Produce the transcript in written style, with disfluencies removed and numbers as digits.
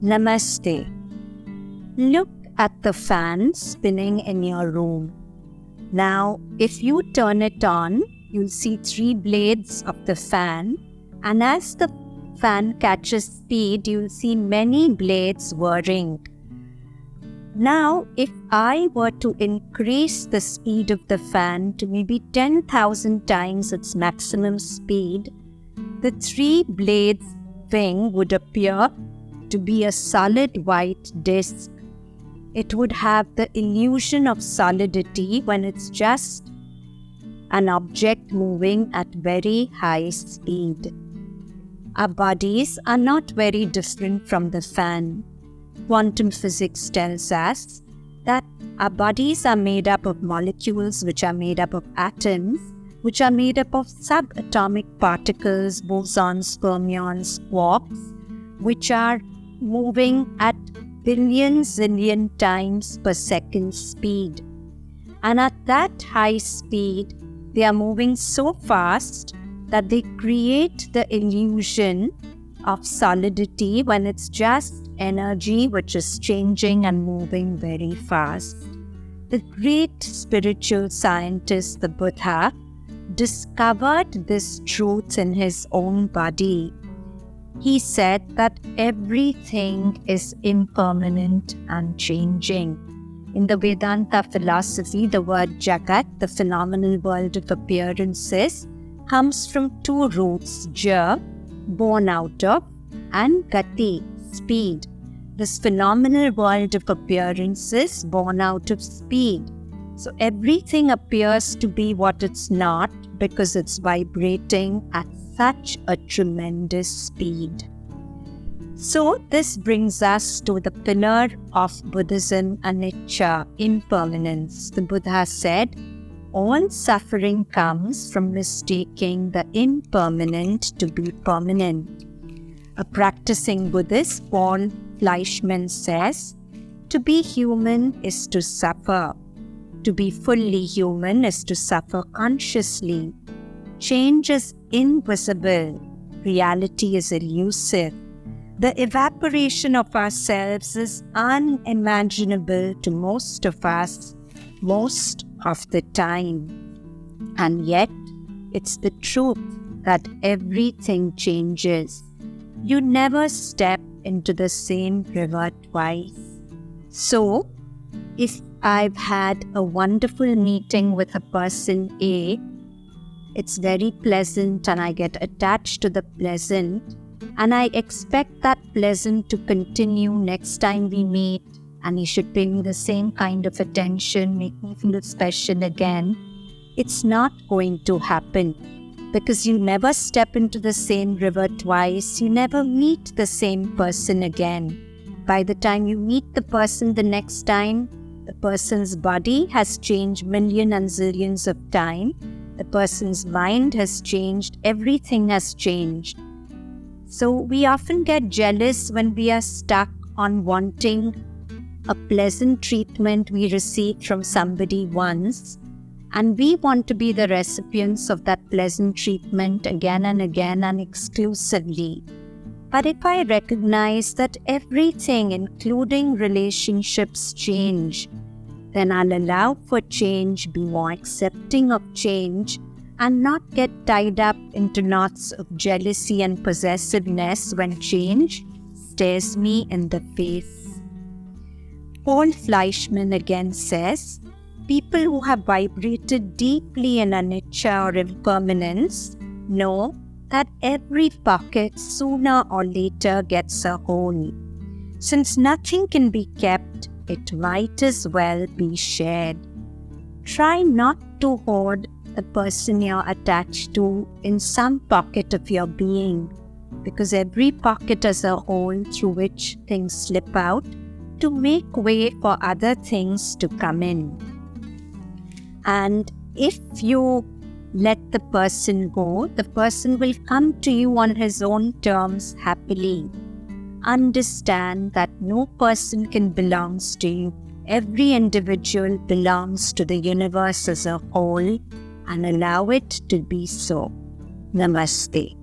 Namaste. Look at the fan spinning in your room. Now, if you turn it on, you'll see 3 blades of the fan, and as the fan catches speed, you'll see many blades whirring. Now, if I were to increase the speed of the fan to maybe 10,000 times its maximum speed, the 3 blades thing would appear to be a solid white disc. It would have the illusion of solidity when it's just an object moving at very high speed. Our bodies are not very different from the fan. Quantum physics tells us that our bodies are made up of molecules which are made up of atoms, which are made up of subatomic particles, bosons, fermions, quarks, which are moving at billions, zillion times per second speed. And at that high speed, they are moving so fast that they create the illusion of solidity when it's just energy which is changing and moving very fast. The great spiritual scientist, the Buddha, discovered this truth in his own body. He said that everything is impermanent and changing. In the Vedanta philosophy, the word Jagat, the phenomenal world of appearances, comes from 2 roots, ja, born out of, and gati, speed. This phenomenal world of appearances born out of speed. So everything appears to be what it's not because it's vibrating at such a tremendous speed. So this brings us to the pillar of Buddhism, anicca, impermanence. The Buddha said, all suffering comes from mistaking the impermanent to be permanent. A practicing Buddhist, Paul Fleischman, says, to be human is to suffer. To be fully human is to suffer consciously. Change is invisible. Reality is elusive. The evaporation of ourselves is unimaginable to most of us, most of the time. And yet, it's the truth that everything changes. You never step into the same river twice. So, if I've had a wonderful meeting with a person A, it's very pleasant and I get attached to the pleasant, and I expect that pleasant to continue next time we meet, and he should pay me the same kind of attention, make me feel special again. It's not going to happen because you never step into the same river twice, you never meet the same person again. By the time you meet the person the next time, the person's body has changed millions and zillions of times. The person's mind has changed. Everything has changed. So we often get jealous when we are stuck on wanting a pleasant treatment we received from somebody once, and we want to be the recipients of that pleasant treatment again and again and exclusively. But if I recognize that everything, including relationships, change, then I'll allow for change, be more accepting of change, and not get tied up into knots of jealousy and possessiveness when change stares me in the face. Paul Fleischman again says, people who have vibrated deeply in anicca or impermanence know that every pocket sooner or later gets a hole. Since nothing can be kept, it might as well be shared. Try not to hoard the person you're attached to in some pocket of your being, because every pocket has a hole through which things slip out to make way for other things to come in. And if you let the person go, the person will come to you on his own terms happily. Understand that no person can belong to you. Every individual belongs to the universe as a whole, and allow it to be so. Namaste.